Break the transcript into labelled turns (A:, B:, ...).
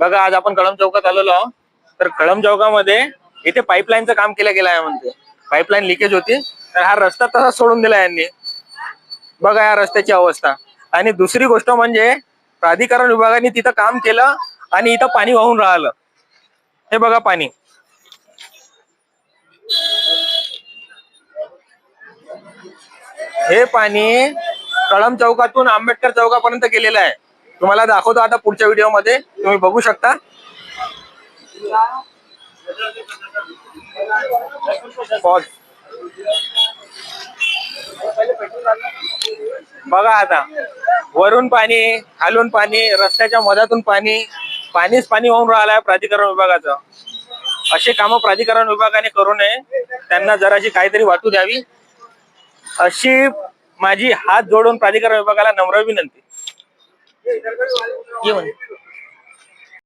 A: बघा आज आपण कळम चौकात आलेलो आहोत. तर कळम चौकामध्ये इथे पाईपलाईनचं काम केलं गेलं आहे. म्हणते पाईपलाईन लिकेज होती, तर हा रस्ता तसा सोडून दिला यांनी. बघा या रस्त्याची अवस्था. आणि दुसरी गोष्ट म्हणजे प्राधिकरण विभागाने तिथं काम केलं आणि इथं पाणी वाहून राहिलं. हे बघा पाणी. हे पाणी कळम चौकातून आंबेडकर चौकापर्यंत गेलेलं आहे. तुम्हाला दाखवतो आता पुढच्या व्हिडिओ मध्ये, तुम्ही बघू शकता. बघा आता वरून पाणी, खालून पाणी, रस्त्याच्या मधातून पाणी, पाणीच पाणी होऊन राहिलं आहे प्राधिकरण विभागाचं. अशी कामं प्राधिकरण विभागाने करू नये, त्यांना जराशी काहीतरी वाटू द्यावी अशी माझी हात जोडून प्राधिकरण विभागाला नम्र विनंती.